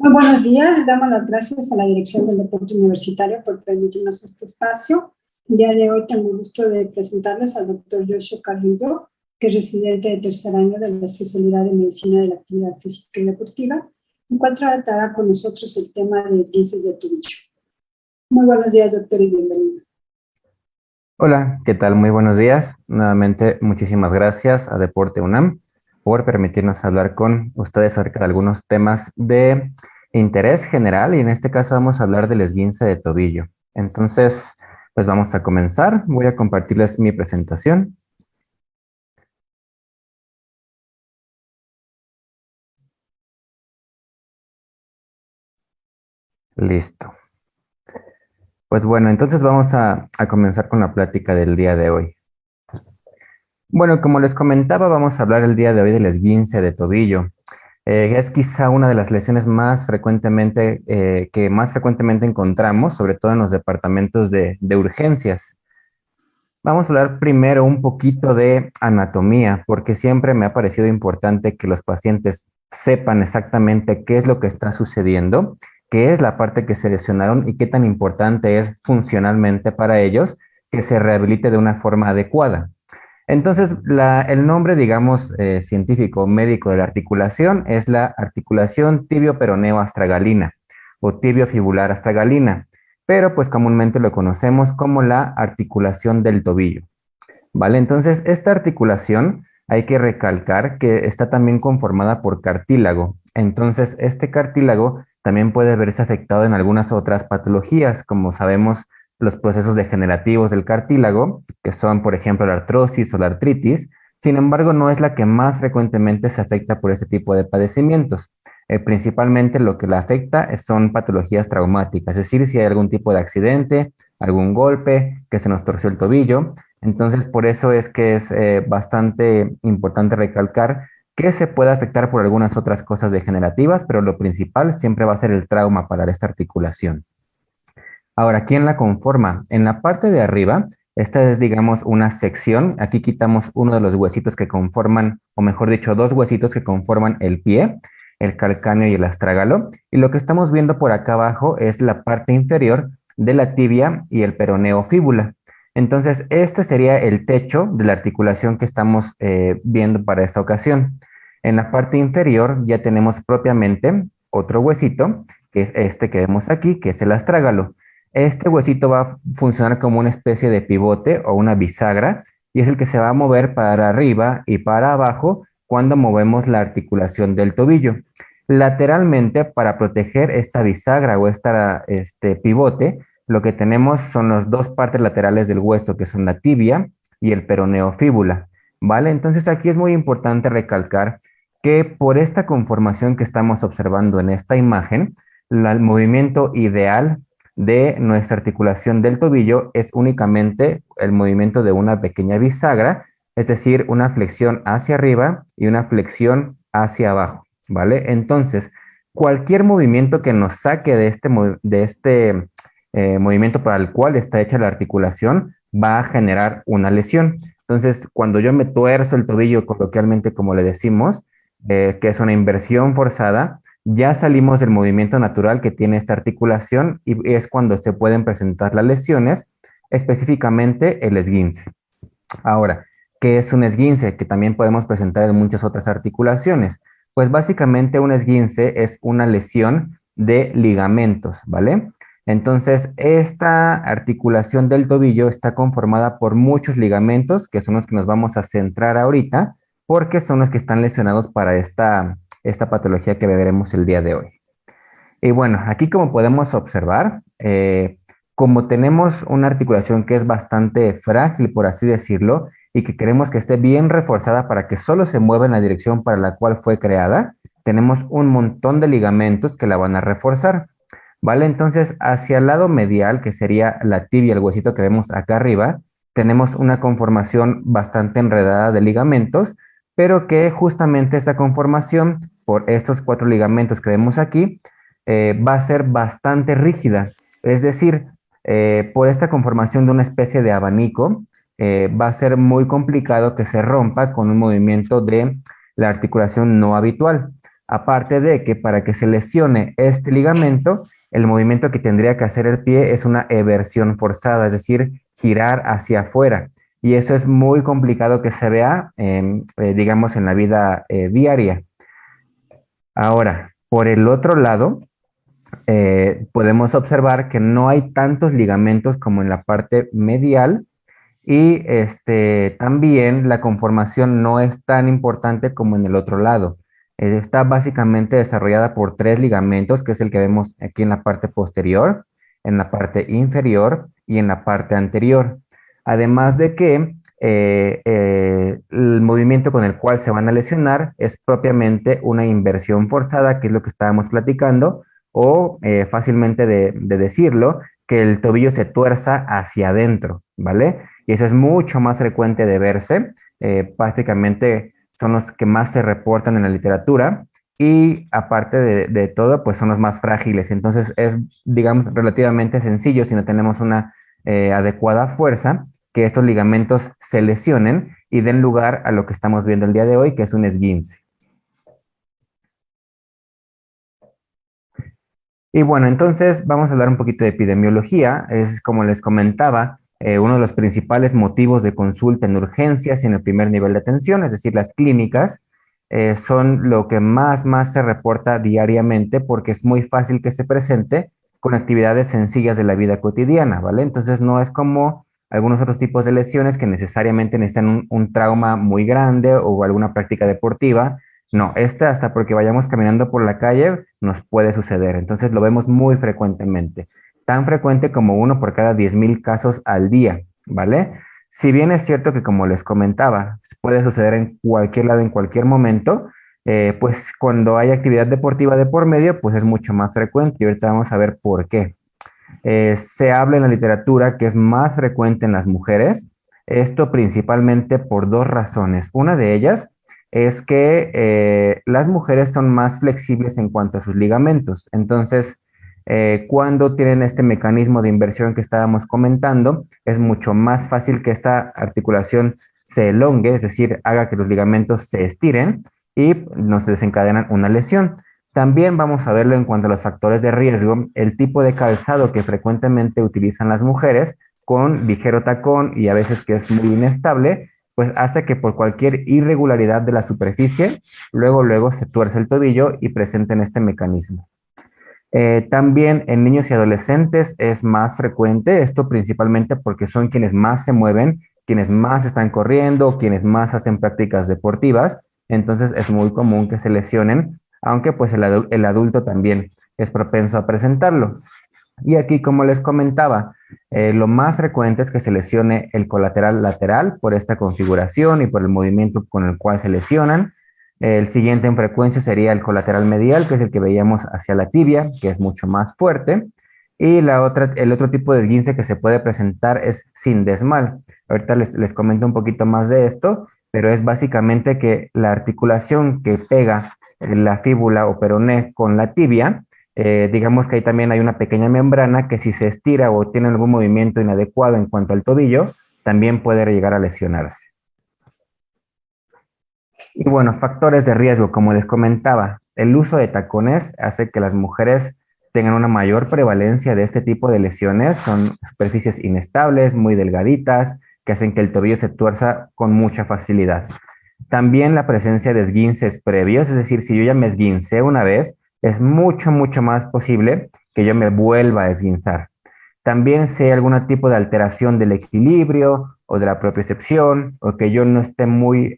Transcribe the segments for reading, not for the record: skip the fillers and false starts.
Muy buenos días, damos las gracias a la Dirección del Deporte Universitario por permitirnos este espacio. El día de hoy tengo el gusto de presentarles al doctor Joshua Carrillo, que es residente de tercer año de la especialidad de Medicina de la Actividad Física y Deportiva, el cual tratará con nosotros el tema de esguinces de tobillo. Muy buenos días, doctor, y bienvenido. Hola, ¿qué tal? Muy buenos días. Nuevamente, muchísimas gracias a Deporte UNAM por permitirnos hablar con ustedes acerca de algunos temas de interés general y en este caso vamos a hablar del esguince de tobillo. Entonces, pues vamos a comenzar. Voy a compartirles mi presentación. Listo. Pues bueno, entonces vamos a comenzar con la plática del día de hoy. Bueno, como les comentaba, vamos a hablar el día de hoy del esguince de tobillo. Es quizá una de las lesiones más frecuentemente, que más frecuentemente encontramos, sobre todo en los departamentos de urgencias. Vamos a hablar primero un poquito de anatomía, porque siempre me ha parecido importante que los pacientes sepan exactamente qué es lo que está sucediendo, qué es la parte que se lesionaron y qué tan importante es funcionalmente para ellos que se rehabilite de una forma adecuada. Entonces, el nombre, digamos, científico médico de la articulación es la articulación tibio-peroneo astragalina o tibio-fibular astragalina, pero pues comúnmente lo conocemos como la articulación del tobillo, ¿vale? Entonces, esta articulación hay que recalcar que está también conformada por cartílago. Entonces, este cartílago también puede verse afectado en algunas otras patologías, como sabemos, los procesos degenerativos del cartílago, que son, por ejemplo, la artrosis o la artritis. Sin embargo, no es la que más frecuentemente se afecta por este tipo de padecimientos. Principalmente lo que la afecta son patologías traumáticas, es decir, si hay algún tipo de accidente, algún golpe, que se nos torció el tobillo. Entonces, por eso es que es bastante importante recalcar que se puede afectar por algunas otras cosas degenerativas, pero lo principal siempre va a ser el trauma para esta articulación. Ahora, ¿quién la conforma? En la parte de arriba, esta es, digamos, una sección. Aquí quitamos uno de los huesitos que conforman, o mejor dicho, dos huesitos que conforman el pie, el calcáneo y el astrágalo. Y lo que estamos viendo por acá abajo es la parte inferior de la tibia y el peroneo fíbula. Entonces, este sería el techo de la articulación que estamos viendo para esta ocasión. En la parte inferior ya tenemos propiamente otro huesito, que es este que vemos aquí, que es el astrágalo. Este huesito va a funcionar como una especie de pivote o una bisagra y es el que se va a mover para arriba y para abajo cuando movemos la articulación del tobillo. Lateralmente, para proteger esta bisagra o este pivote, lo que tenemos son las dos partes laterales del hueso, que son la tibia y el peroneo fíbula, ¿vale? Entonces aquí es muy importante recalcar que por esta conformación que estamos observando en esta imagen, el movimiento ideal de nuestra articulación del tobillo es únicamente el movimiento de una pequeña bisagra, es decir, una flexión hacia arriba y una flexión hacia abajo, ¿vale? Entonces, cualquier movimiento que nos saque de este movimiento para el cual está hecha la articulación va a generar una lesión. Entonces, cuando yo me tuerzo el tobillo, coloquialmente como le decimos, que es una inversión forzada, ya salimos del movimiento natural que tiene esta articulación y es cuando se pueden presentar las lesiones, específicamente el esguince. Ahora, ¿qué es un esguince? Que también podemos presentar en muchas otras articulaciones. Pues básicamente un esguince es una lesión de ligamentos, ¿vale? Entonces, esta articulación del tobillo está conformada por muchos ligamentos, que son los que nos vamos a centrar ahorita, porque son los que están lesionados para esta patología que veremos el día de hoy. Y bueno, aquí como podemos observar, como tenemos una articulación que es bastante frágil, por así decirlo, y que queremos que esté bien reforzada para que solo se mueva en la dirección para la cual fue creada, tenemos un montón de ligamentos que la van a reforzar, ¿vale? Entonces, hacia el lado medial, que sería la tibia, el huesito que vemos acá arriba, tenemos una conformación bastante enredada de ligamentos, pero que justamente esta conformación, por estos cuatro ligamentos que vemos aquí, va a ser bastante rígida. Es decir, por esta conformación de una especie de abanico, va a ser muy complicado que se rompa con un movimiento de la articulación no habitual. Aparte de que para que se lesione este ligamento, el movimiento que tendría que hacer el pie es una eversión forzada, es decir, girar hacia afuera. Y eso es muy complicado que se vea, digamos, en la vida diaria. Ahora, por el otro lado, podemos observar que no hay tantos ligamentos como en la parte medial y también la conformación no es tan importante como en el otro lado. Está básicamente desarrollada por tres ligamentos, que es el que vemos aquí en la parte posterior, en la parte inferior y en la parte anterior. Además de que el movimiento con el cual se van a lesionar es propiamente una inversión forzada, que es lo que estábamos platicando, o fácilmente de decirlo, que el tobillo se tuerza hacia adentro, ¿vale? Y eso es mucho más frecuente de verse, prácticamente son los que más se reportan en la literatura y aparte de todo, pues son los más frágiles. Entonces es, digamos, relativamente sencillo si no tenemos una adecuada fuerza, que estos ligamentos se lesionen y den lugar a lo que estamos viendo el día de hoy, que es un esguince. Y bueno, entonces vamos a hablar un poquito de epidemiología. Es como les comentaba, uno de los principales motivos de consulta en urgencias y en el primer nivel de atención, es decir, las clínicas, son lo que más se reporta diariamente porque es muy fácil que se presente con actividades sencillas de la vida cotidiana, ¿vale? Entonces no es como algunos otros tipos de lesiones que necesariamente necesitan un trauma muy grande o alguna práctica deportiva. No, hasta porque vayamos caminando por la calle nos puede suceder. Entonces lo vemos muy frecuentemente. Tan frecuente como uno por cada 10,000 casos al día, ¿vale? Si bien es cierto que, como les comentaba, puede suceder en cualquier lado, en cualquier momento, pues cuando hay actividad deportiva de por medio, pues es mucho más frecuente. Y ahorita vamos a ver por qué. Se habla en la literatura que es más frecuente en las mujeres, esto principalmente por dos razones. Una de ellas es que las mujeres son más flexibles en cuanto a sus ligamentos. Entonces, cuando tienen este mecanismo de inversión que estábamos comentando, es mucho más fácil que esta articulación se elongue, es decir, haga que los ligamentos se estiren y nos desencadenan una lesión. También vamos a verlo en cuanto a los factores de riesgo, el tipo de calzado que frecuentemente utilizan las mujeres con ligero tacón y a veces que es muy inestable, pues hace que por cualquier irregularidad de la superficie, luego se tuerce el tobillo y presenten este mecanismo. También en niños y adolescentes es más frecuente, esto principalmente porque son quienes más se mueven, quienes más están corriendo, quienes más hacen prácticas deportivas, entonces es muy común que se lesionen, aunque pues el adulto también es propenso a presentarlo. Y aquí, como les comentaba, lo más frecuente es que se lesione el colateral lateral por esta configuración y por el movimiento con el cual se lesionan. El siguiente en frecuencia sería el colateral medial, que es el que veíamos hacia la tibia, que es mucho más fuerte. Y el otro tipo de esguince que se puede presentar es sindesmal. Ahorita les comento un poquito más de esto, pero es básicamente que la articulación que pega la fíbula o peroné con la tibia, digamos que ahí también hay una pequeña membrana que si se estira o tiene algún movimiento inadecuado en cuanto al tobillo, también puede llegar a lesionarse. Y bueno, factores de riesgo, como les comentaba, el uso de tacones hace que las mujeres tengan una mayor prevalencia de este tipo de lesiones. Son superficies inestables, muy delgaditas, que hacen que el tobillo se tuerza con mucha facilidad. También la presencia de esguinces previos, es decir, si yo ya me esguincé una vez, es mucho más posible que yo me vuelva a esguinzar. También si hay algún tipo de alteración del equilibrio o de la propiocepción, o que yo no esté muy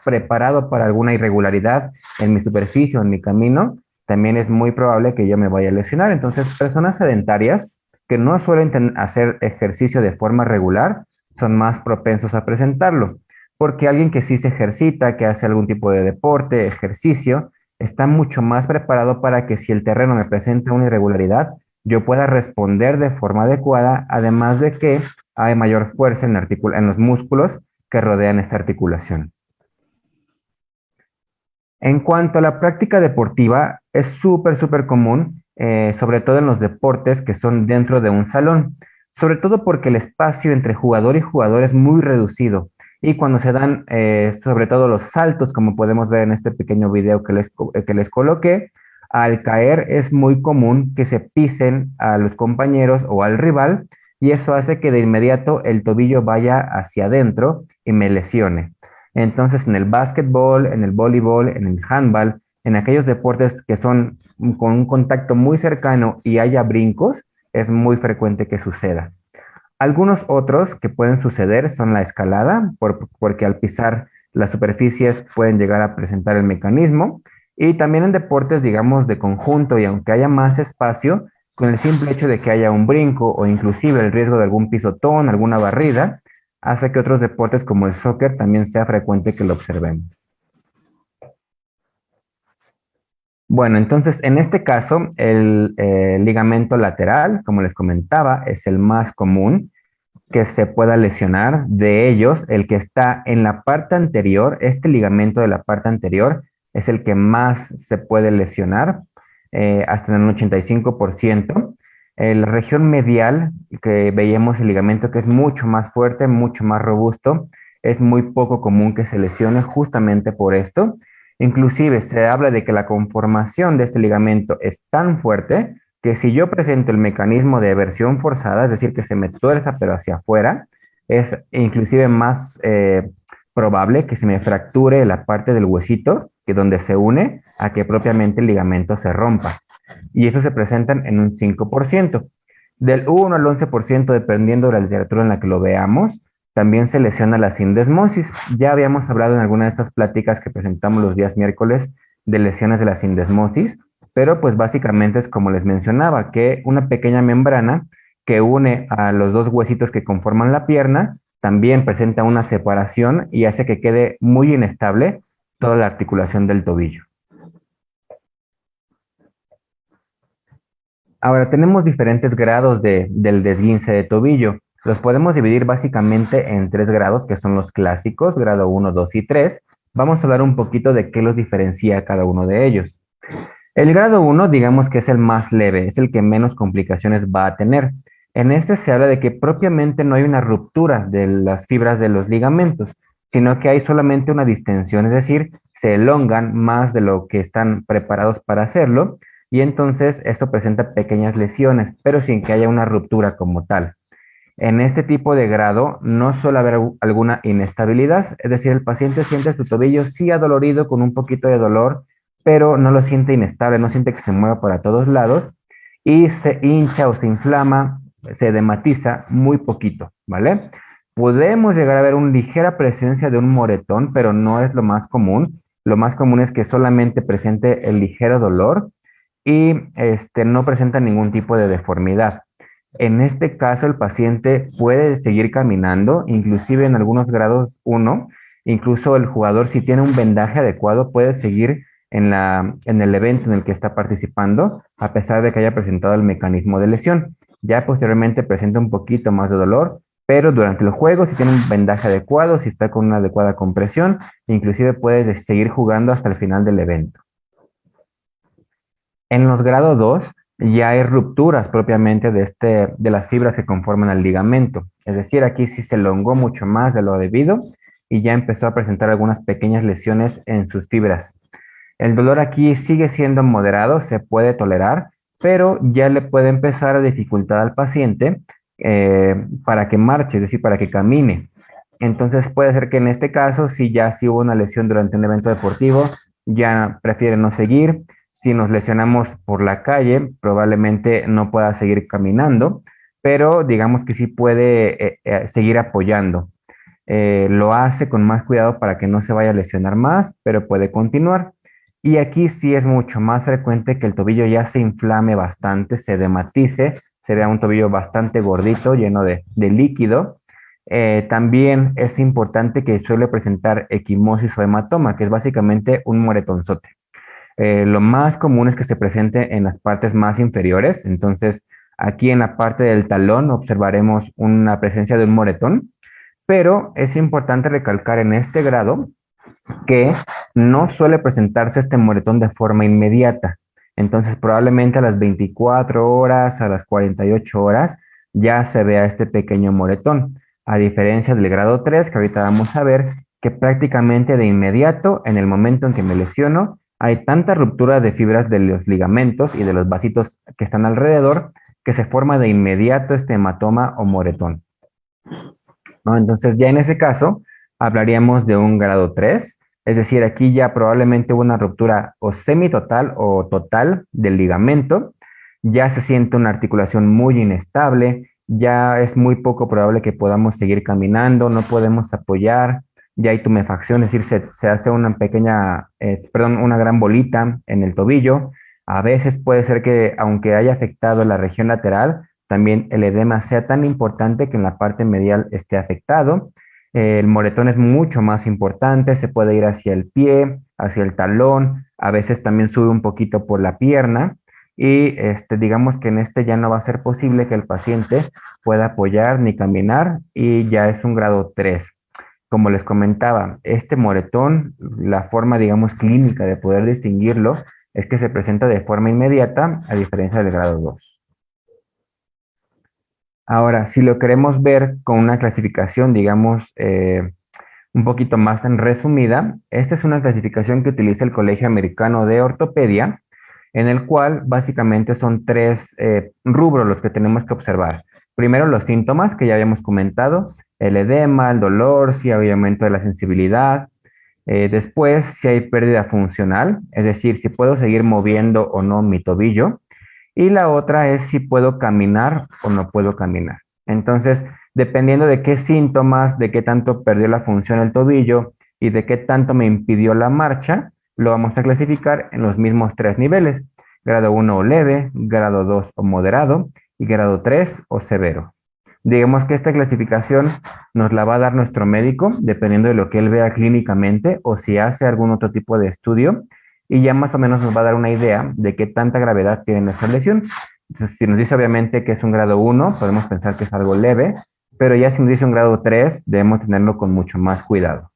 preparado para alguna irregularidad en mi superficie o en mi camino, también es muy probable que yo me vaya a lesionar. Entonces, personas sedentarias que no suelen hacer ejercicio de forma regular son más propensos a presentarlo, porque alguien que sí se ejercita, que hace algún tipo de deporte, ejercicio, está mucho más preparado para que si el terreno me presenta una irregularidad, yo pueda responder de forma adecuada, además de que hay mayor fuerza en los músculos que rodean esta articulación. En cuanto a la práctica deportiva, es súper común, sobre todo en los deportes que son dentro de un salón, sobre todo porque el espacio entre jugador y jugador es muy reducido y cuando se dan sobre todo los saltos, como podemos ver en este pequeño video que les coloqué, al caer es muy común que se pisen a los compañeros o al rival y eso hace que de inmediato el tobillo vaya hacia adentro y me lesione. Entonces, en el básquetbol, en el voleibol, en el handball, en aquellos deportes que son con un contacto muy cercano y haya brincos, es muy frecuente que suceda. Algunos otros que pueden suceder son la escalada, porque al pisar las superficies pueden llegar a presentar el mecanismo, y también en deportes, digamos, de conjunto, y aunque haya más espacio, con el simple hecho de que haya un brinco o inclusive el riesgo de algún pisotón, alguna barrida, hace que otros deportes como el soccer también sea frecuente que lo observemos. Bueno, entonces en este caso el ligamento lateral, como les comentaba, es el más común que se pueda lesionar. De ellos, el que está en la parte anterior, este ligamento de la parte anterior, es el que más se puede lesionar, hasta en un 85%. La región medial, que veíamos el ligamento que es mucho más fuerte, mucho más robusto, es muy poco común que se lesione justamente por esto. Inclusive se habla de que la conformación de este ligamento es tan fuerte que si yo presento el mecanismo de eversión forzada, es decir, que se me tuerza pero hacia afuera, es inclusive más probable que se me fracture la parte del huesito, que donde se une, a que propiamente el ligamento se rompa. Y eso se presenta en un 5%. Del 1 al 11%, dependiendo de la literatura en la que lo veamos, también se lesiona la sindesmosis. Ya habíamos hablado en alguna de estas pláticas que presentamos los días miércoles de lesiones de la sindesmosis, pero pues básicamente es como les mencionaba, que una pequeña membrana que une a los dos huesitos que conforman la pierna también presenta una separación y hace que quede muy inestable toda la articulación del tobillo. Ahora, tenemos diferentes grados del desguince de tobillo. Los podemos dividir básicamente en 3 grados, que son los clásicos, grado 1, 2 y 3. Vamos a hablar un poquito de qué los diferencia cada uno de ellos. El grado 1, digamos que es el más leve, es el que menos complicaciones va a tener. En este se habla de que propiamente no hay una ruptura de las fibras de los ligamentos, sino que hay solamente una distensión, es decir, se elongan más de lo que están preparados para hacerlo, y entonces esto presenta pequeñas lesiones, pero sin que haya una ruptura como tal. En este tipo de grado no suele haber alguna inestabilidad, es decir, el paciente siente su tobillo sí adolorido con un poquito de dolor, pero no lo siente inestable, no siente que se mueva para todos lados y se hincha o se inflama, se edematiza muy poquito, ¿vale? Podemos llegar a ver una ligera presencia de un moretón, pero no es lo más común. Lo más común es que solamente presente el ligero dolor y no presenta ningún tipo de deformidad. En este caso, el paciente puede seguir caminando, inclusive en algunos grados 1, incluso el jugador, si tiene un vendaje adecuado, puede seguir en el evento en el que está participando, a pesar de que haya presentado el mecanismo de lesión. Ya posteriormente presenta un poquito más de dolor, pero durante el juego, si tiene un vendaje adecuado, si está con una adecuada compresión, inclusive puede seguir jugando hasta el final del evento. En los grados 2 ya hay rupturas propiamente de las fibras que conforman el ligamento. Es decir, aquí sí se elongó mucho más de lo debido y ya empezó a presentar algunas pequeñas lesiones en sus fibras. El dolor aquí sigue siendo moderado, se puede tolerar, pero ya le puede empezar a dificultar al paciente para que marche, es decir, para que camine. Entonces puede ser que en este caso, si ya sí hubo una lesión durante un evento deportivo, ya prefiere no seguir. Si nos lesionamos por la calle, probablemente no pueda seguir caminando, pero digamos que sí puede seguir apoyando. Lo hace con más cuidado para que no se vaya a lesionar más, pero puede continuar. Y aquí sí es mucho más frecuente que el tobillo ya se inflame bastante, se edematice, se vea un tobillo bastante gordito, lleno de líquido. También es importante que suele presentar equimosis o hematoma, que es básicamente un moretonzote. Lo más común es que se presente en las partes más inferiores, entonces aquí en la parte del talón observaremos una presencia de un moretón, pero es importante recalcar en este grado que no suele presentarse este moretón de forma inmediata. Entonces, probablemente a las 24 horas, a las 48 horas, ya se vea este pequeño moretón. a diferencia del grado 3, que ahorita vamos a ver, que prácticamente de inmediato, en el momento en que me lesiono, hay tanta ruptura de fibras de los ligamentos y de los vasitos que están alrededor, que se forma de inmediato este hematoma o moretón, ¿no? Entonces, ya en ese caso, hablaríamos de un grado 3, es decir, aquí ya probablemente hubo una ruptura o semitotal o total del ligamento, ya se siente una articulación muy inestable, ya es muy poco probable que podamos seguir caminando, no podemos apoyar, ya hay tumefacción, es decir, se hace una pequeña, perdón, una gran bolita en el tobillo. A veces puede ser que, aunque haya afectado la región lateral, también el edema sea tan importante que en la parte medial esté afectado. El moretón es mucho más importante, se puede ir hacia el pie, hacia el talón, a veces también sube un poquito por la pierna y digamos que en este ya no va a ser posible que el paciente pueda apoyar ni caminar y ya es un grado 3. Como les comentaba, este moretón, la forma, digamos, clínica de poder distinguirlo es que se presenta de forma inmediata a diferencia del grado 2. Ahora, si lo queremos ver con una clasificación, digamos, un poquito más en resumida, esta es una clasificación que utiliza el Colegio Americano de Ortopedia, en el cual básicamente son tres rubros los que tenemos que observar. Primero, los síntomas que ya habíamos comentado, el edema, el dolor, si hay aumento de la sensibilidad. Después, si hay pérdida funcional, es decir, si puedo seguir moviendo o no mi tobillo. Y la otra es si puedo caminar o no puedo caminar. Entonces, dependiendo de qué síntomas, de qué tanto perdió la función el tobillo y de qué tanto me impidió la marcha, lo vamos a clasificar en los mismos tres niveles: grado 1 o leve, grado 2 o moderado y grado 3 o severo. Digamos que esta clasificación nos la va a dar nuestro médico, dependiendo de lo que él vea clínicamente o si hace algún otro tipo de estudio, y ya más o menos nos va a dar una idea de qué tanta gravedad tiene nuestra lesión. Entonces, si nos dice obviamente que es un grado 1, podemos pensar que es algo leve, pero ya si nos dice un grado 3, debemos tenerlo con mucho más cuidado.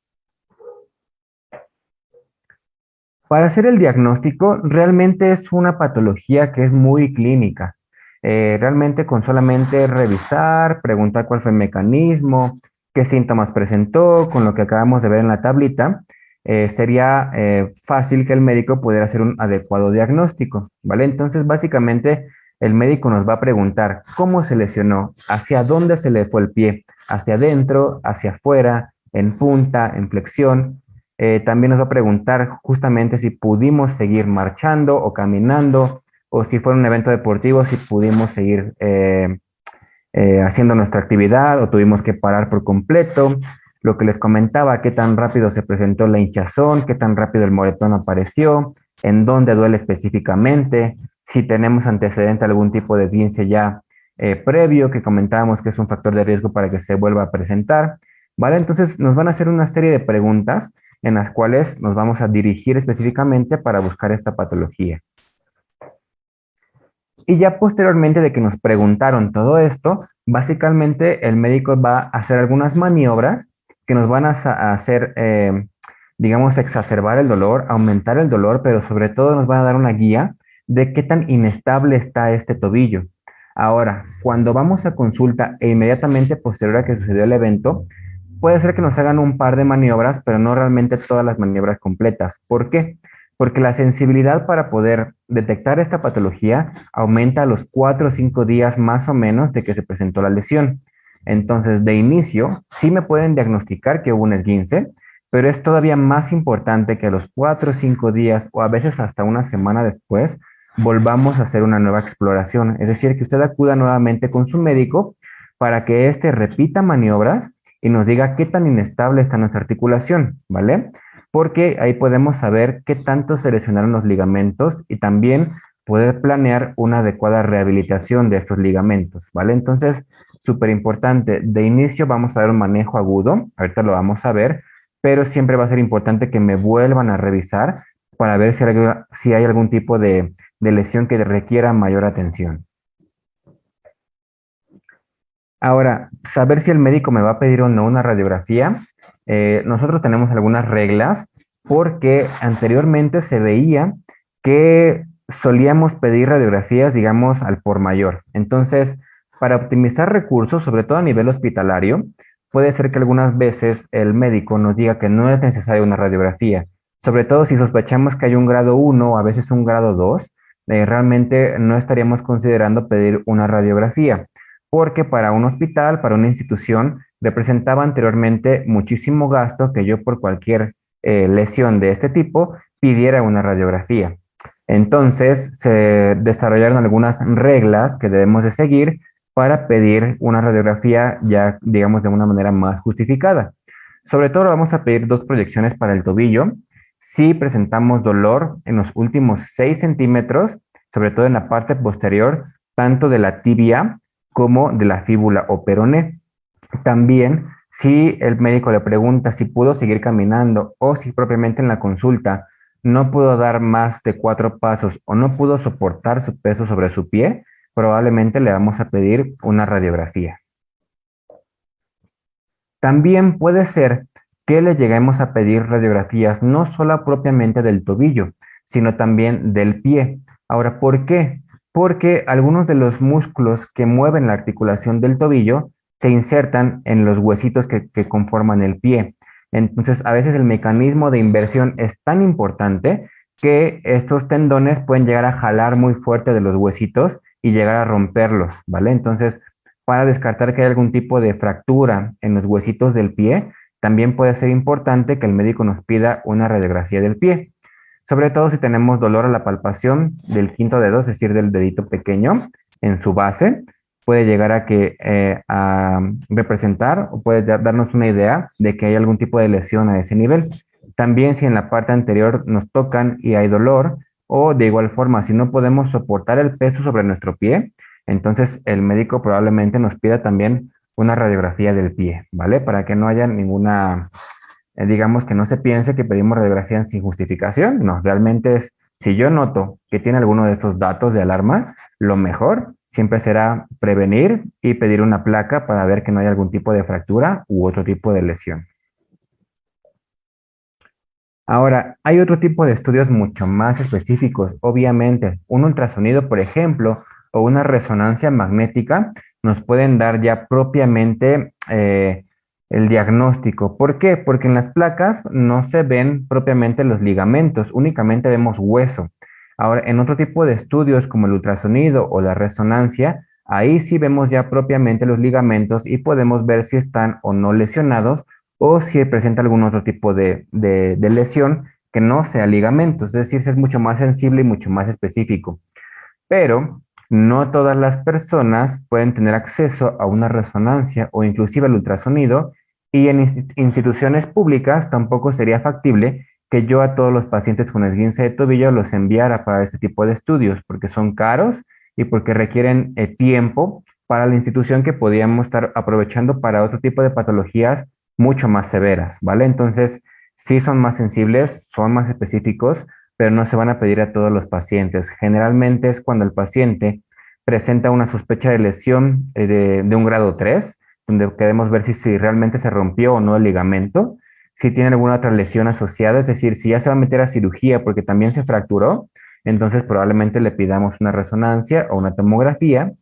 Para hacer el diagnóstico, realmente es una patología que es muy clínica. Realmente con solamente revisar, preguntar cuál fue el mecanismo, qué síntomas presentó, con lo que acabamos de ver en la tablita, sería fácil que el médico pudiera hacer un adecuado diagnóstico, ¿vale? Entonces, básicamente, el médico nos va a preguntar cómo se lesionó, hacia dónde se le fue el pie, hacia adentro, hacia afuera, en punta, en flexión. También nos va a preguntar justamente si pudimos seguir marchando o caminando, o si fue un evento deportivo, si pudimos seguir haciendo nuestra actividad o tuvimos que parar por completo. Lo que les comentaba, qué tan rápido se presentó la hinchazón, qué tan rápido el moretón apareció, en dónde duele específicamente, si tenemos antecedente a algún tipo de esguince ya previo, que comentábamos que es un factor de riesgo para que se vuelva a presentar, ¿vale? Entonces nos van a hacer una serie de preguntas en las cuales nos vamos a dirigir específicamente para buscar esta patología. Y ya posteriormente de que nos preguntaron todo esto, básicamente el médico va a hacer algunas maniobras que nos van a hacer, digamos, exacerbar el dolor, aumentar el dolor, pero sobre todo nos van a dar una guía de qué tan inestable está este tobillo. Ahora, cuando vamos a consulta e inmediatamente posterior a que sucedió el evento, puede ser que nos hagan un par de maniobras, pero no realmente todas las maniobras completas. ¿Por qué? Porque la sensibilidad para poder detectar esta patología aumenta a los 4 o 5 días más o menos de que se presentó la lesión. Entonces, de inicio, sí me pueden diagnosticar que hubo un esguince, pero es todavía más importante que a los 4 o 5 días o a veces hasta una semana después volvamos a hacer una nueva exploración. Es decir, que usted acuda nuevamente con su médico para que éste repita maniobras y nos diga qué tan inestable está nuestra articulación, ¿vale? Porque ahí podemos saber qué tanto se lesionaron los ligamentos y también poder planear una adecuada rehabilitación de estos ligamentos, ¿vale? Entonces, súper importante, de inicio vamos a ver un manejo agudo, ahorita lo vamos a ver, pero siempre va a ser importante que me vuelvan a revisar para ver si hay algún tipo de lesión que requiera mayor atención. Ahora, saber si el médico me va a pedir o no una radiografía. Nosotros tenemos algunas reglas porque anteriormente se veía que solíamos pedir radiografías, digamos, al por mayor. Entonces, para optimizar recursos, sobre todo a nivel hospitalario, puede ser que algunas veces el médico nos diga que no es necesaria una radiografía, sobre todo si sospechamos que hay un grado 1 o a veces un grado 2, realmente no estaríamos considerando pedir una radiografía, porque para un hospital, para una institución, representaba anteriormente muchísimo gasto que yo por cualquier lesión de este tipo pidiera una radiografía. Entonces, se desarrollaron algunas reglas que debemos de seguir para pedir una radiografía ya, digamos, de una manera más justificada. Sobre todo vamos a pedir dos proyecciones para el tobillo. Si presentamos dolor en los últimos 6 centímetros, sobre todo en la parte posterior, tanto de la tibia como de la fíbula o peroné. También, si el médico le pregunta si pudo seguir caminando o si propiamente en la consulta no pudo dar más de 4 pasos o no pudo soportar su peso sobre su pie, probablemente le vamos a pedir una radiografía. También puede ser que le lleguemos a pedir radiografías no solo propiamente del tobillo, sino también del pie. Ahora, ¿por qué? Porque algunos de los músculos que mueven la articulación del tobillo se insertan en los huesitos que conforman el pie. Entonces, a veces el mecanismo de inversión es tan importante que estos tendones pueden llegar a jalar muy fuerte de los huesitos y llegar a romperlos, ¿vale? Entonces, para descartar que hay algún tipo de fractura en los huesitos del pie, también puede ser importante que el médico nos pida una radiografía del pie, sobre todo si tenemos dolor a la palpación del quinto dedo, es decir, del dedito pequeño en su base, puede llegar a representar o puede darnos una idea de que hay algún tipo de lesión a ese nivel. También si en la parte anterior nos tocan y hay dolor, o de igual forma, si no podemos soportar el peso sobre nuestro pie, entonces el médico probablemente nos pida también una radiografía del pie, ¿vale? Para que no haya ninguna, digamos que no se piense que pedimos radiografía sin justificación. No, realmente es, si yo noto que tiene alguno de estos datos de alarma, lo mejor siempre será prevenir y pedir una placa para ver que no hay algún tipo de fractura u otro tipo de lesión. Ahora, hay otro tipo de estudios mucho más específicos. Obviamente, un ultrasonido, por ejemplo, o una resonancia magnética nos pueden dar ya propiamente el diagnóstico. ¿Por qué? Porque en las placas no se ven propiamente los ligamentos, únicamente vemos hueso. Ahora, en otro tipo de estudios como el ultrasonido o la resonancia, ahí sí vemos ya propiamente los ligamentos y podemos ver si están o no lesionados o si presenta algún otro tipo de lesión que no sea ligamentos, es decir, es mucho más sensible y mucho más específico. Pero no todas las personas pueden tener acceso a una resonancia o inclusive al ultrasonido y en instituciones públicas tampoco sería factible que yo a todos los pacientes con esguince de tobillo los enviara para este tipo de estudios porque son caros y porque requieren tiempo para la institución que podíamos estar aprovechando para otro tipo de patologías mucho más severas, ¿vale? Entonces, sí son más sensibles, son más específicos, pero no se van a pedir a todos los pacientes. Generalmente es cuando el paciente presenta una sospecha de lesión de un grado 3, donde queremos ver si realmente se rompió o no el ligamento, si tiene alguna otra lesión asociada, es decir, si ya se va a meter a cirugía porque también se fracturó, entonces probablemente le pidamos una resonancia o una tomografía.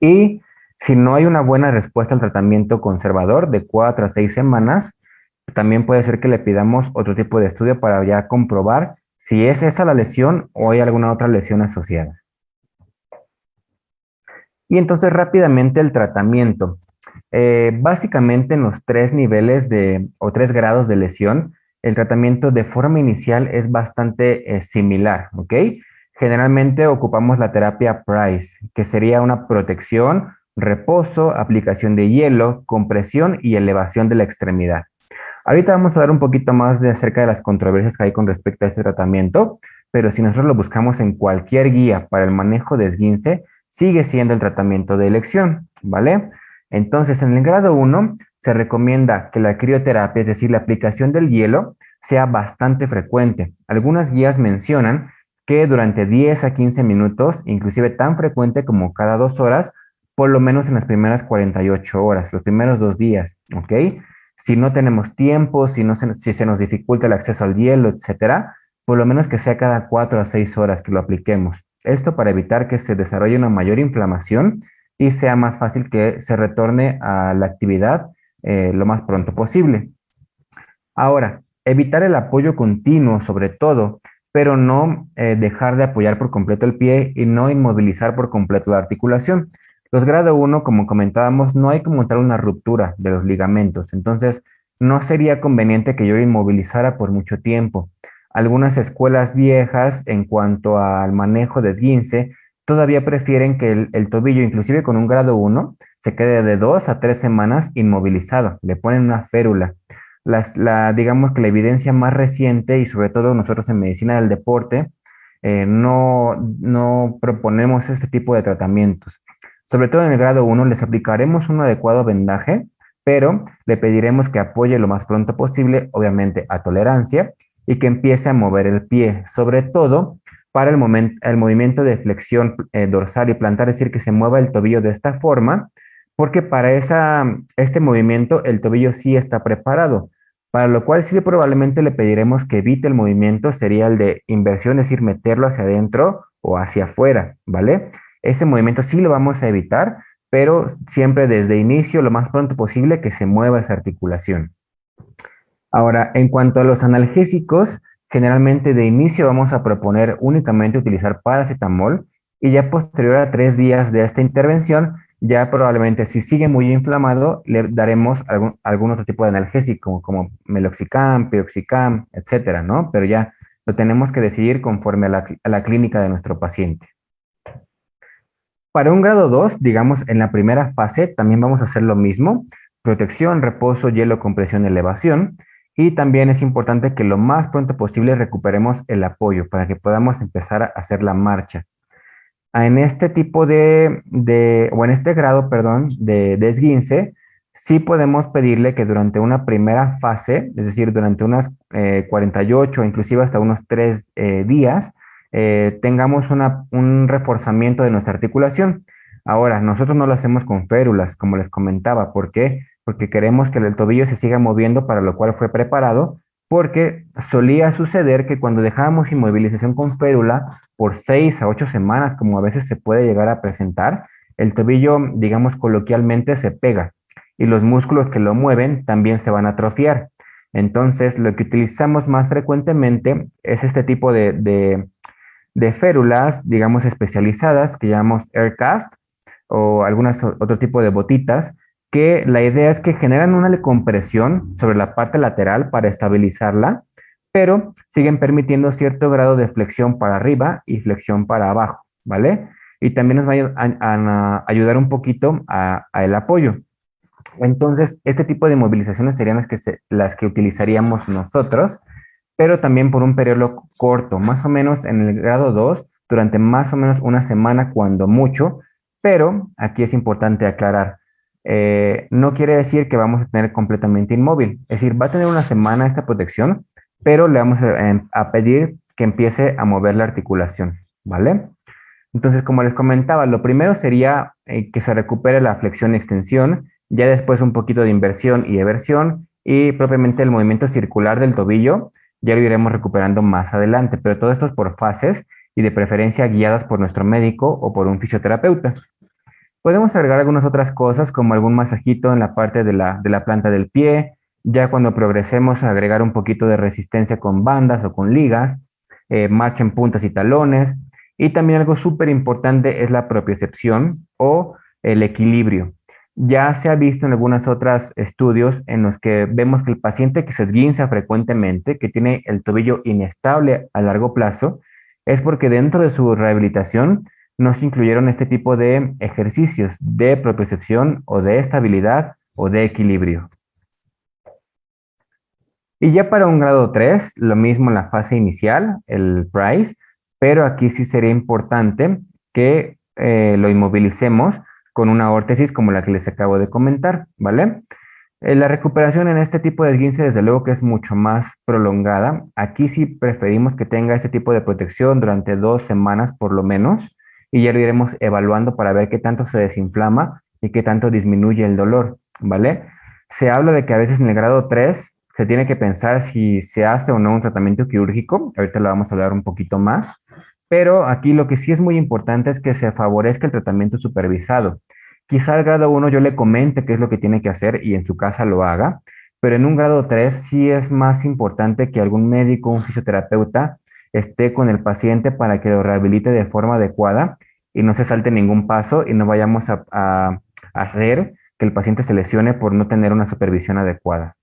Y si no hay una buena respuesta al tratamiento conservador de 4 a 6 semanas, también puede ser que le pidamos otro tipo de estudio para ya comprobar si es esa la lesión o hay alguna otra lesión asociada. Y entonces rápidamente el tratamiento. Básicamente en los 3 niveles o 3 grados de lesión, el tratamiento de forma inicial es bastante similar, ¿ok? Generalmente ocupamos la terapia Price, que sería una protección, reposo, aplicación de hielo, compresión y elevación de la extremidad. Ahorita vamos a dar un poquito más acerca de las controversias que hay con respecto a este tratamiento, pero si nosotros lo buscamos en cualquier guía para el manejo de esguince, sigue siendo el tratamiento de elección, ¿vale? Entonces, en el grado 1 se recomienda que la crioterapia, es decir, la aplicación del hielo, sea bastante frecuente. Algunas guías mencionan que durante 10 a 15 minutos, inclusive tan frecuente como cada 2 horas, por lo menos en las primeras 48 horas, los primeros 2 días, ¿ok? Si no tenemos tiempo, si se nos dificulta el acceso al hielo, etcétera, por lo menos que sea cada 4 a 6 horas que lo apliquemos. Esto para evitar que se desarrolle una mayor inflamación y sea más fácil que se retorne a la actividad lo más pronto posible. Ahora, evitar el apoyo continuo sobre todo, pero no dejar de apoyar por completo el pie y no inmovilizar por completo la articulación. Los grado uno, como comentábamos, no hay como tal una ruptura de los ligamentos, entonces no sería conveniente que yo inmovilizara por mucho tiempo. Algunas escuelas viejas en cuanto al manejo de esguince todavía prefieren que el tobillo, inclusive con un grado uno, se quede de 2 a 3 semanas inmovilizado, le ponen una férula. Digamos que la evidencia más reciente y sobre todo nosotros en medicina del deporte no proponemos este tipo de tratamientos. Sobre todo en el grado uno les aplicaremos un adecuado vendaje, pero le pediremos que apoye lo más pronto posible, obviamente a tolerancia, y que empiece a mover el pie, sobre todo para el movimiento de flexión dorsal y plantar, es decir, que se mueva el tobillo de esta forma, porque para este movimiento el tobillo sí está preparado, para lo cual sí probablemente le pediremos que evite el movimiento, sería el de inversión, es decir, meterlo hacia adentro o hacia afuera, ¿vale? Ese movimiento sí lo vamos a evitar, pero siempre desde inicio, lo más pronto posible, que se mueva esa articulación. Ahora, en cuanto a los analgésicos, generalmente de inicio vamos a proponer únicamente utilizar paracetamol y ya posterior a 3 días de esta intervención, ya probablemente si sigue muy inflamado, le daremos algún otro tipo de analgésico, como meloxicam, piroxicam, etcétera, ¿no? Pero ya lo tenemos que decidir conforme a la clínica de nuestro paciente. Para un grado 2, digamos, en la primera fase también vamos a hacer lo mismo, protección, reposo, hielo, compresión, elevación. Y también es importante que lo más pronto posible recuperemos el apoyo para que podamos empezar a hacer la marcha. En este tipo o en este grado, perdón, de esguince, sí podemos pedirle que durante una primera fase, es decir, durante unas 48, inclusive hasta unos 3 días, tengamos un reforzamiento de nuestra articulación. Ahora, nosotros no lo hacemos con férulas, como les comentaba. ¿Por qué? Porque queremos que el tobillo se siga moviendo, para lo cual fue preparado, porque solía suceder que cuando dejábamos inmovilización con férula por 6 a 8 semanas, como a veces se puede llegar a presentar, el tobillo, digamos coloquialmente, se pega y los músculos que lo mueven también se van a atrofiar. Entonces, lo que utilizamos más frecuentemente es este tipo de férulas, digamos, especializadas, que llamamos Aircast, o otro tipo de botitas, que la idea es que generan una compresión sobre la parte lateral para estabilizarla, pero siguen permitiendo cierto grado de flexión para arriba y flexión para abajo, ¿vale? Y también nos va a ayudar un poquito a el apoyo. Entonces, este tipo de movilizaciones serían las que utilizaríamos nosotros, pero también por un periodo corto, más o menos en el grado 2 durante más o menos una semana cuando mucho, pero aquí es importante aclarar, no quiere decir que vamos a tener completamente inmóvil, es decir, va a tener una semana esta protección, pero le vamos a pedir que empiece a mover la articulación, ¿vale? Entonces, como les comentaba, lo primero sería que se recupere la flexión y extensión, ya después un poquito de inversión y eversión, y propiamente el movimiento circular del tobillo, ya lo iremos recuperando más adelante, pero todo esto es por fases y de preferencia guiadas por nuestro médico o por un fisioterapeuta. Podemos agregar algunas otras cosas como algún masajito en la parte de la planta del pie, ya cuando progresemos a agregar un poquito de resistencia con bandas o con ligas, marcha en puntas y talones, y también algo súper importante es la propiocepción o el equilibrio. Ya se ha visto en algunos otros estudios en los que vemos que el paciente que se esguinza frecuentemente, que tiene el tobillo inestable a largo plazo, es porque dentro de su rehabilitación no se incluyeron este tipo de ejercicios de propiocepción o de estabilidad o de equilibrio. Y ya para un grado 3 lo mismo en la fase inicial, el PRICE, pero aquí sí sería importante que lo inmovilicemos con una órtesis como la que les acabo de comentar, ¿vale? La recuperación en este tipo de esguince, desde luego que es mucho más prolongada. Aquí sí preferimos que tenga ese tipo de protección durante 2 semanas por lo menos, y ya lo iremos evaluando para ver qué tanto se desinflama y qué tanto disminuye el dolor, ¿vale? Se habla de que a veces en el grado 3 se tiene que pensar si se hace o no un tratamiento quirúrgico, ahorita lo vamos a hablar un poquito más, pero aquí lo que sí es muy importante es que se favorezca el tratamiento supervisado. quizá al grado 1 yo le comente qué es lo que tiene que hacer y en su casa lo haga, pero en un grado 3 sí es más importante que algún médico, un fisioterapeuta, esté con el paciente para que lo rehabilite de forma adecuada y no se salte ningún paso y no vayamos a hacer que el paciente se lesione por no tener una supervisión adecuada.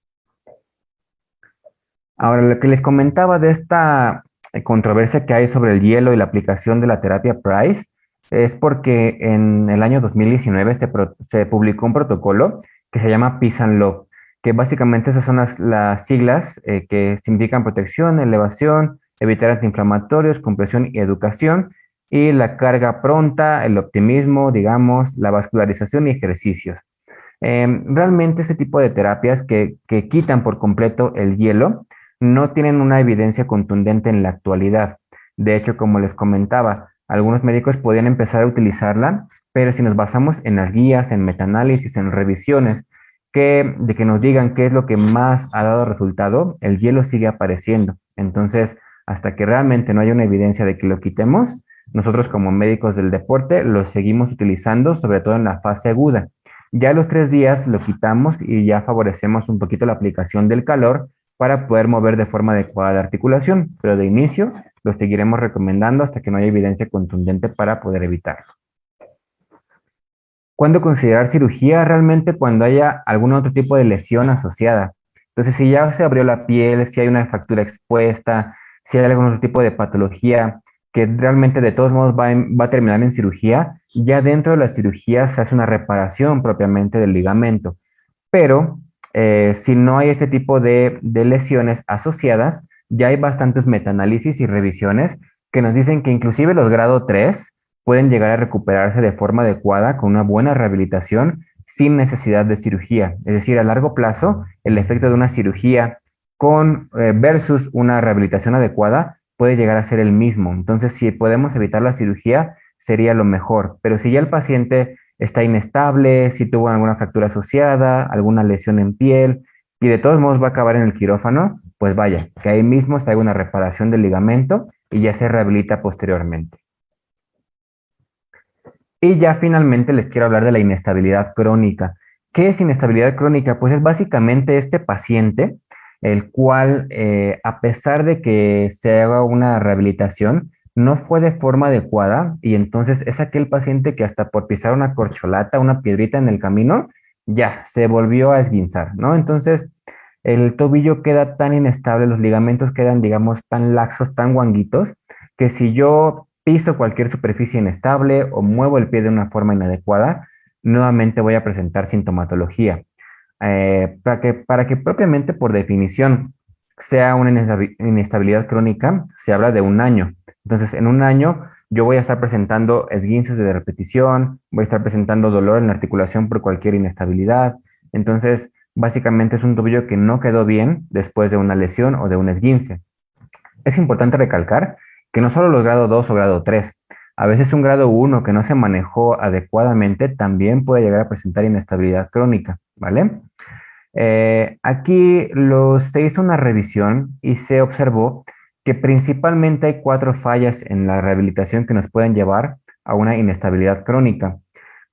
Ahora, lo que les comentaba de esta controversia que hay sobre el hielo y la aplicación de la terapia Price es porque en el año 2019 se publicó un protocolo que se llama Peace and Love, que básicamente esas son las siglas que significan protección, elevación, evitar antiinflamatorios, compresión y educación, y la carga pronta, el optimismo, digamos, la vascularización y ejercicios. Realmente este tipo de terapias que quitan por completo el hielo no tienen una evidencia contundente en la actualidad. De hecho, como les comentaba, algunos médicos podían empezar a utilizarla, pero si nos basamos en las guías, en metaanálisis, en revisiones, de que nos digan qué es lo que más ha dado resultado, el hielo sigue apareciendo. Entonces, hasta que realmente no haya una evidencia de que lo quitemos, nosotros como médicos del deporte lo seguimos utilizando, sobre todo en la fase aguda. Ya a los 3 días lo quitamos y ya favorecemos un poquito la aplicación del calor para poder mover de forma adecuada la articulación, pero de inicio lo seguiremos recomendando hasta que no haya evidencia contundente para poder evitarlo. ¿Cuándo considerar cirugía? Realmente cuando haya algún otro tipo de lesión asociada. Entonces, si ya se abrió la piel, si hay una fractura expuesta, si hay algún otro tipo de patología que realmente de todos modos va a terminar en cirugía, ya dentro de la cirugía se hace una reparación propiamente del ligamento. Pero si no hay este tipo de lesiones asociadas, ya hay bastantes metaanálisis y revisiones que nos dicen que inclusive los grado 3 pueden llegar a recuperarse de forma adecuada con una buena rehabilitación sin necesidad de cirugía. Es decir, a largo plazo, el efecto de una cirugía versus una rehabilitación adecuada puede llegar a ser el mismo. Entonces, si podemos evitar la cirugía, sería lo mejor. Pero si ya el paciente está inestable, si tuvo alguna fractura asociada, alguna lesión en piel, y de todos modos va a acabar en el quirófano, pues vaya, que ahí mismo se haga una reparación del ligamento y ya se rehabilita posteriormente. Y ya finalmente les quiero hablar de la inestabilidad crónica. ¿Qué es inestabilidad crónica? Pues es básicamente este paciente, el cual, a pesar de que se haga una rehabilitación, no fue de forma adecuada y entonces es aquel paciente que hasta por pisar una corcholata, una piedrita en el camino, ya se volvió a esguinzar, ¿no? Entonces el tobillo queda tan inestable, los ligamentos quedan, digamos, tan laxos, tan guanguitos, que si yo piso cualquier superficie inestable o muevo el pie de una forma inadecuada, nuevamente voy a presentar sintomatología. Para que propiamente por definición sea una inestabilidad crónica, se habla de un año. Entonces, en un año yo voy a estar presentando esguinces de repetición, voy a estar presentando dolor en la articulación por cualquier inestabilidad. Entonces, básicamente es un tobillo que no quedó bien después de una lesión o de un esguince. Es importante recalcar que no solo los grado 2 o grado 3, a veces un grado 1 que no se manejó adecuadamente también puede llegar a presentar inestabilidad crónica, ¿vale? Aquí se hizo una revisión y se observó que principalmente hay 4 fallas en la rehabilitación que nos pueden llevar a una inestabilidad crónica.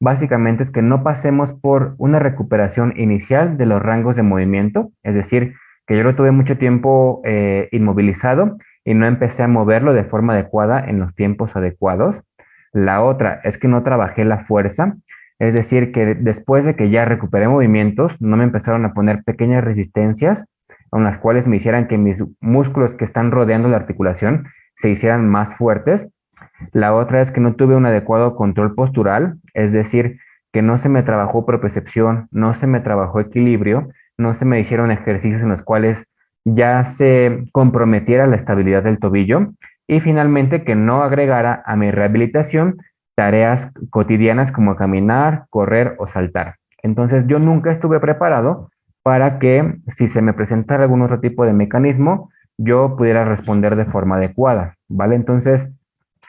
Básicamente es que no pasemos por una recuperación inicial de los rangos de movimiento, es decir, que yo lo tuve mucho tiempo inmovilizado y no empecé a moverlo de forma adecuada en los tiempos adecuados. La otra es que no trabajé la fuerza, es decir, que después de que ya recuperé movimientos, no me empezaron a poner pequeñas resistencias con las cuales me hicieran que mis músculos que están rodeando la articulación se hicieran más fuertes. La otra es que no tuve un adecuado control postural, es decir, que no se me trabajó propiocepción, no se me trabajó equilibrio, no se me hicieron ejercicios en los cuales ya se comprometiera la estabilidad del tobillo y finalmente que no agregara a mi rehabilitación tareas cotidianas como caminar, correr o saltar. Entonces yo nunca estuve preparado para que si se me presentara algún otro tipo de mecanismo, yo pudiera responder de forma adecuada, ¿vale? Entonces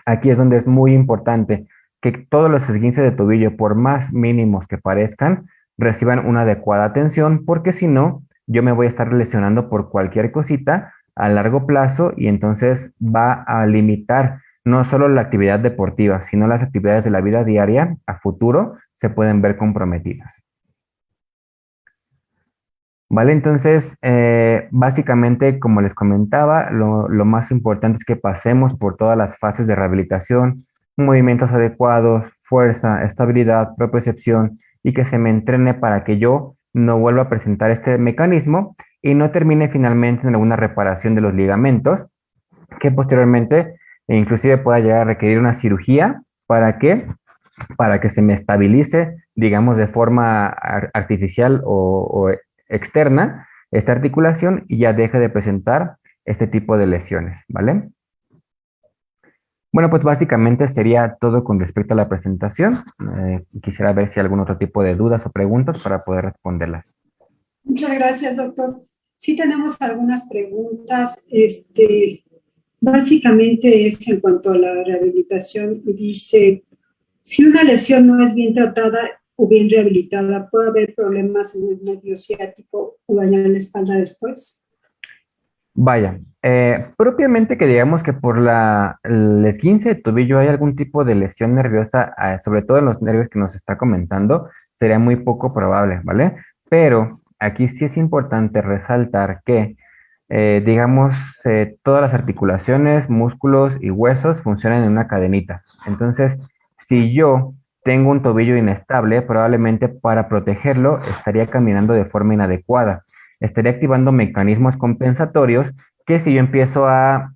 aquí es donde es muy importante que todos los esguinces de tobillo, por más mínimos que parezcan, reciban una adecuada atención, porque si no, yo me voy a estar lesionando por cualquier cosita a largo plazo y entonces va a limitar no solo la actividad deportiva, sino las actividades de la vida diaria a futuro se pueden ver comprometidas. Vale, entonces, básicamente, como les comentaba, lo más importante es que pasemos por todas las fases de rehabilitación, movimientos adecuados, fuerza, estabilidad, propiocepción, y que se me entrene para que yo no vuelva a presentar este mecanismo y no termine finalmente en alguna reparación de los ligamentos, que posteriormente inclusive pueda llegar a requerir una cirugía. ¿Para qué? Para que se me estabilice, digamos, de forma artificial o externa esta articulación y ya deje de presentar este tipo de lesiones, ¿vale? Bueno, pues básicamente sería todo con respecto a la presentación. Quisiera ver si hay algún otro tipo de dudas o preguntas para poder responderlas. Muchas gracias, doctor. Sí tenemos algunas preguntas. Básicamente es en cuanto a la rehabilitación. Dice, si una lesión no es bien tratada o bien rehabilitada, ¿puede haber problemas en el nervio ciático o dañar la espalda después? Vaya, propiamente que digamos que por el esguince de tobillo hay algún tipo de lesión nerviosa, sobre todo en los nervios que nos está comentando, sería muy poco probable, ¿vale? Pero aquí sí es importante resaltar que, digamos, todas las articulaciones, músculos y huesos funcionan en una cadenita. Entonces, si yo tengo un tobillo inestable, probablemente para protegerlo estaría caminando de forma inadecuada, estaría activando mecanismos compensatorios que si yo empiezo a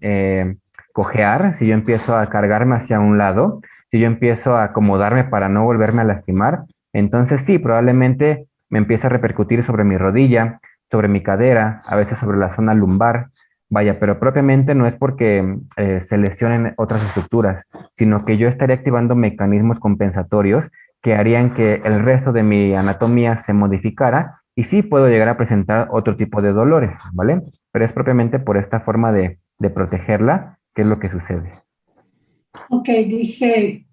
cojear, si yo empiezo a cargarme hacia un lado, si yo empiezo a acomodarme para no volverme a lastimar, entonces sí, probablemente me empieza a repercutir sobre mi rodilla, sobre mi cadera, a veces sobre la zona lumbar. Vaya, pero propiamente no es porque se lesionen otras estructuras, sino que yo estaría activando mecanismos compensatorios que harían que el resto de mi anatomía se modificara y sí puedo llegar a presentar otro tipo de dolores, ¿vale? Pero es propiamente por esta forma de protegerla que es lo que sucede. Ok, dice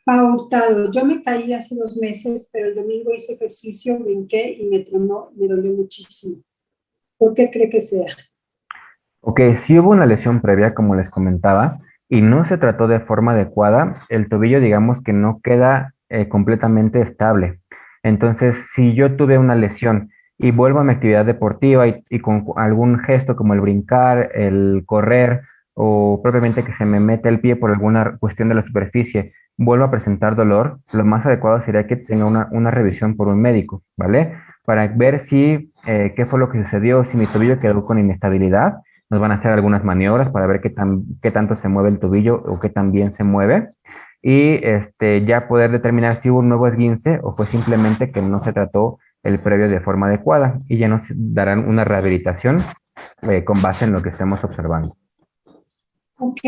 Pautado, yo me caí hace 2 meses, pero el domingo hice ejercicio, brinqué y me tronó, me dolió muchísimo. ¿Por qué cree que sea? Ok, si hubo una lesión previa, como les comentaba, y no se trató de forma adecuada, el tobillo digamos que no queda completamente estable. Entonces, si yo tuve una lesión y vuelvo a mi actividad deportiva y con algún gesto como el brincar, el correr o propiamente que se me mete el pie por alguna cuestión de la superficie, vuelvo a presentar dolor, lo más adecuado sería que tenga una revisión por un médico, ¿vale? Para ver si, qué fue lo que sucedió, si mi tobillo quedó con inestabilidad. Nos van a hacer algunas maniobras para ver qué tanto se mueve el tobillo o qué tan bien se mueve. Y ya poder determinar si hubo un nuevo esguince o fue simplemente que no se trató el previo de forma adecuada. Y ya nos darán una rehabilitación con base en lo que estemos observando. Ok,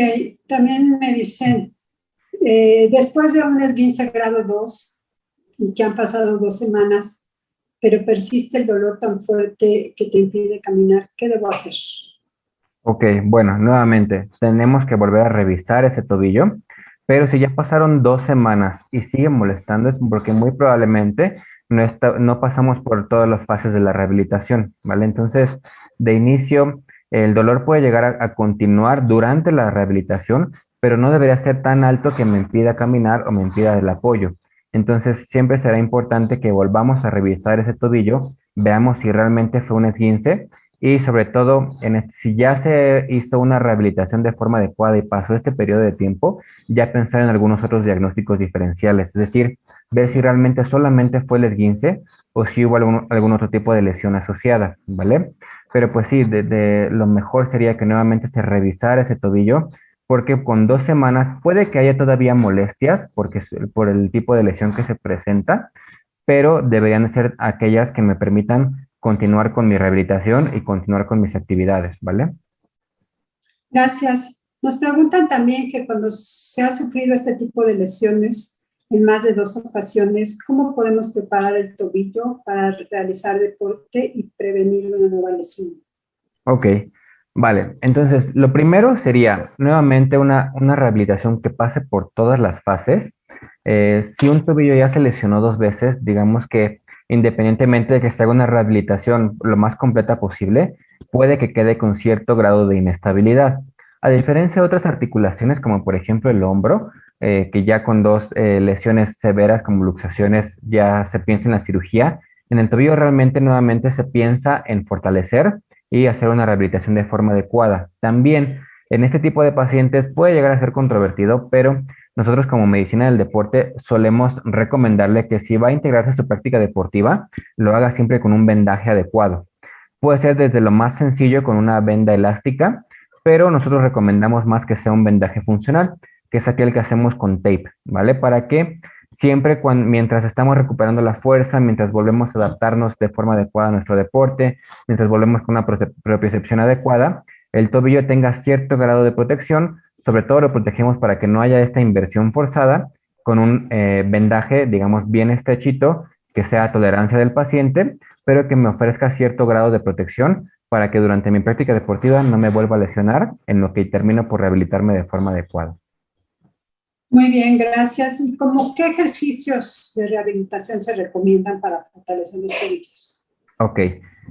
también me dicen, después de un esguince grado 2 y que han pasado 2 semanas, pero persiste el dolor tan fuerte que te impide caminar, ¿qué debo hacer? Ok, bueno, nuevamente, tenemos que volver a revisar ese tobillo, pero si ya pasaron 2 semanas y sigue molestando es porque muy probablemente no pasamos por todas las fases de la rehabilitación, ¿vale? Entonces, de inicio, el dolor puede llegar a continuar durante la rehabilitación, pero no debería ser tan alto que me impida caminar o me impida el apoyo. Entonces, siempre será importante que volvamos a revisar ese tobillo, veamos si realmente fue un esguince y sobre todo, si ya se hizo una rehabilitación de forma adecuada y pasó este periodo de tiempo, ya pensar en algunos otros diagnósticos diferenciales, es decir, ver si realmente solamente fue el esguince o si hubo algún otro tipo de lesión asociada, ¿vale? Pero pues sí, lo mejor sería que nuevamente se revisara ese tobillo, porque con 2 semanas puede que haya todavía molestias, porque por el tipo de lesión que se presenta, pero deberían ser aquellas que me permitan continuar con mi rehabilitación y continuar con mis actividades, ¿vale? Gracias. Nos preguntan también que cuando se ha sufrido este tipo de lesiones en más de 2 ocasiones, ¿cómo podemos preparar el tobillo para realizar deporte y prevenir una nueva lesión? Ok, vale. Entonces, lo primero sería nuevamente una rehabilitación que pase por todas las fases. Si un tobillo ya se lesionó 2 veces, digamos que independientemente de que se haga una rehabilitación lo más completa posible, puede que quede con cierto grado de inestabilidad. A diferencia de otras articulaciones, como por ejemplo el hombro, que ya con dos lesiones severas como luxaciones ya se piensa en la cirugía, en el tobillo realmente nuevamente se piensa en fortalecer y hacer una rehabilitación de forma adecuada. También en este tipo de pacientes puede llegar a ser controvertido, pero nosotros como medicina del deporte solemos recomendarle que si va a integrarse a su práctica deportiva, lo haga siempre con un vendaje adecuado. Puede ser desde lo más sencillo con una venda elástica, pero nosotros recomendamos más que sea un vendaje funcional, que es aquel que hacemos con tape, ¿vale? Para que siempre mientras estamos recuperando la fuerza, mientras volvemos a adaptarnos de forma adecuada a nuestro deporte, mientras volvemos con una propiocepción adecuada, el tobillo tenga cierto grado de protección, sobre todo lo protegemos para que no haya esta inversión forzada con un vendaje, digamos, bien estrechito, que sea a tolerancia del paciente, pero que me ofrezca cierto grado de protección para que durante mi práctica deportiva no me vuelva a lesionar, en lo que termino por rehabilitarme de forma adecuada. Muy bien, gracias. ¿Y cómo qué ejercicios de rehabilitación se recomiendan para fortalecer los tobillos? Ok,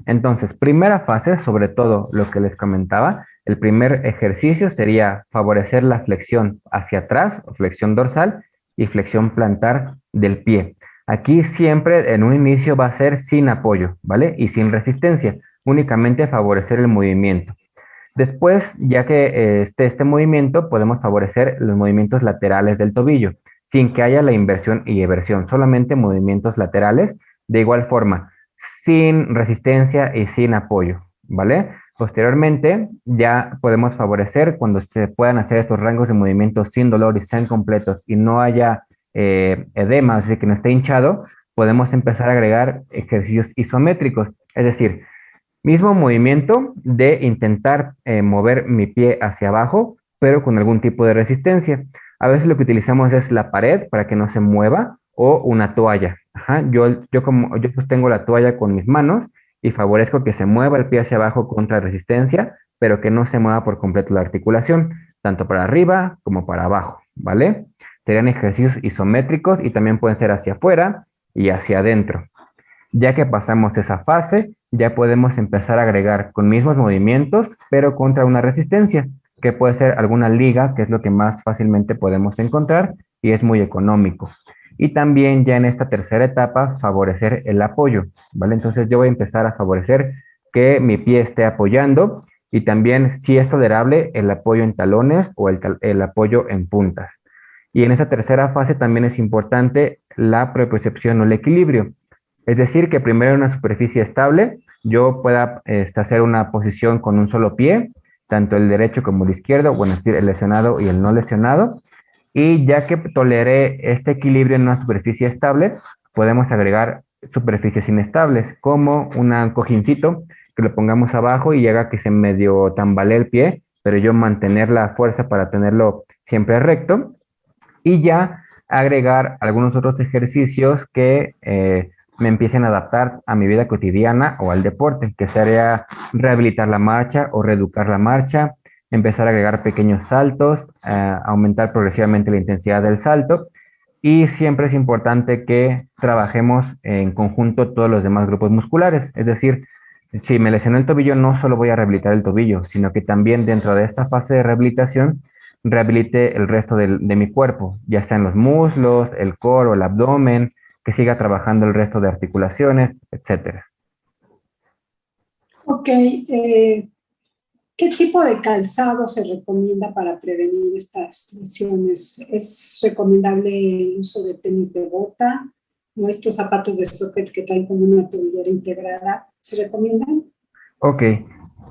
entonces, primera fase, sobre todo lo que les comentaba, el primer ejercicio sería favorecer la flexión hacia atrás, o flexión dorsal y flexión plantar del pie. Aquí siempre en un inicio va a ser sin apoyo, ¿vale? Y sin resistencia, únicamente favorecer el movimiento. Después, ya que esté este movimiento, podemos favorecer los movimientos laterales del tobillo, sin que haya la inversión y eversión, solamente movimientos laterales, de igual forma, sin resistencia y sin apoyo, ¿vale? Posteriormente, ya podemos favorecer cuando se puedan hacer estos rangos de movimiento sin dolor y sean completos y no haya edema, es decir, que no esté hinchado, podemos empezar a agregar ejercicios isométricos, es decir, mismo movimiento de intentar mover mi pie hacia abajo, pero con algún tipo de resistencia. A veces lo que utilizamos es la pared para que no se mueva o una toalla. Ajá, yo sostengo la toalla con mis manos y favorezco que se mueva el pie hacia abajo contra resistencia, pero que no se mueva por completo la articulación, tanto para arriba como para abajo, ¿vale? Serían ejercicios isométricos y también pueden ser hacia afuera y hacia adentro. Ya que pasamos esa fase, ya podemos empezar a agregar con mismos movimientos, pero contra una resistencia, que puede ser alguna liga, que es lo que más fácilmente podemos encontrar y es muy económico. Y también ya en esta tercera etapa, favorecer el apoyo, ¿vale? Entonces yo voy a empezar a favorecer que mi pie esté apoyando y también, si es tolerable, el apoyo en talones o el apoyo en puntas. Y en esa tercera fase también es importante la propiocepción o el equilibrio. Es decir, que primero en una superficie estable yo pueda hacer una posición con un solo pie, tanto el derecho como el izquierdo, bueno, es decir, el lesionado y el no lesionado. Y ya que tolere este equilibrio en una superficie estable, podemos agregar superficies inestables, como un cojincito que lo pongamos abajo y haga que se medio tambalee el pie, pero yo mantener la fuerza para tenerlo siempre recto. Y ya agregar algunos otros ejercicios que me empiecen a adaptar a mi vida cotidiana o al deporte, que sería rehabilitar la marcha o reeducar la marcha, empezar a agregar pequeños saltos, aumentar progresivamente la intensidad del salto. Y siempre es importante que trabajemos en conjunto todos los demás grupos musculares. Es decir, si me lesioné el tobillo, no solo voy a rehabilitar el tobillo, sino que también dentro de esta fase de rehabilitación rehabilite el resto de mi cuerpo, ya sean los muslos, el core o el abdomen, que siga trabajando el resto de articulaciones, etcétera. Ok, ¿qué tipo de calzado se recomienda para prevenir estas lesiones? ¿Es recomendable el uso de tenis de bota o estos zapatos de socket que traen como una tobillera integrada? ¿Se recomiendan? Ok,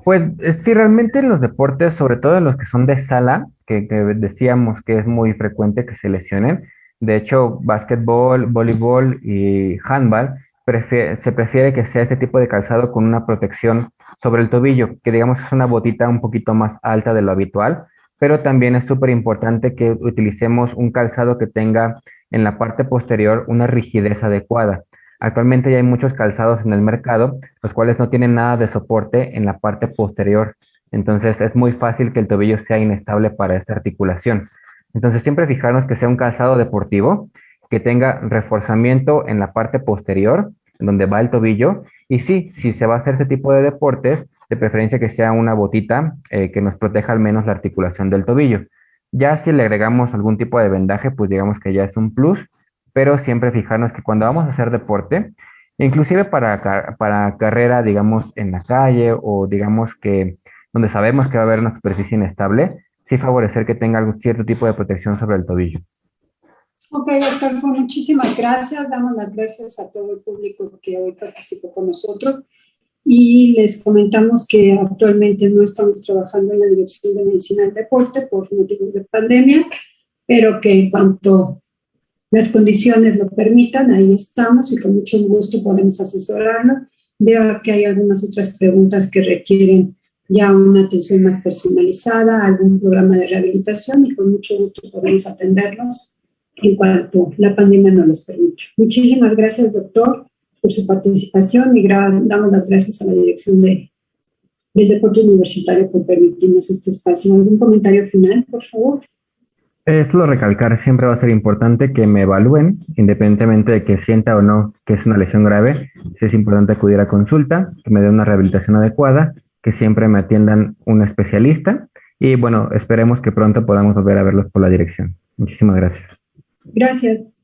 pues sí, realmente en los deportes, sobre todo en los que son de sala, que decíamos que es muy frecuente que se lesionen, de hecho, básquetbol, voleibol y handball, se prefiere que sea este tipo de calzado con una protección sobre el tobillo, que digamos es una botita un poquito más alta de lo habitual, pero también es súper importante que utilicemos un calzado que tenga en la parte posterior una rigidez adecuada. Actualmente ya hay muchos calzados en el mercado, los cuales no tienen nada de soporte en la parte posterior. Entonces es muy fácil que el tobillo sea inestable para esta articulación. Entonces siempre fijarnos que sea un calzado deportivo, que tenga reforzamiento en la parte posterior, donde va el tobillo. Y sí, si se va a hacer ese tipo de deportes, de preferencia que sea una botita que nos proteja al menos la articulación del tobillo. Ya si le agregamos algún tipo de vendaje, pues digamos que ya es un plus, pero siempre fijarnos que cuando vamos a hacer deporte, inclusive para carrera, digamos, en la calle o digamos que donde sabemos que va a haber una superficie inestable, sí favorecer que tenga algún cierto tipo de protección sobre el tobillo. Ok, doctor, pues muchísimas gracias. Damos las gracias a todo el público que hoy participó con nosotros y les comentamos que actualmente no estamos trabajando en la Dirección de Medicina del Deporte por motivos de pandemia, pero que en cuanto las condiciones lo permitan, ahí estamos y con mucho gusto podemos asesorarlo. Veo que hay algunas otras preguntas que requieren ya una atención más personalizada, algún programa de rehabilitación y con mucho gusto podemos atenderlos en cuanto la pandemia nos los permita. Muchísimas gracias, doctor, por su participación y damos las gracias a la Dirección del Deporte Universitario por permitirnos este espacio. ¿Algún comentario final, por favor? Solo recalcar, siempre va a ser importante que me evalúen, independientemente de que sienta o no que es una lesión grave. Sí es importante acudir a consulta, que me den una rehabilitación adecuada, que siempre me atiendan un especialista y bueno, esperemos que pronto podamos volver a verlos por la dirección. Muchísimas gracias. Gracias.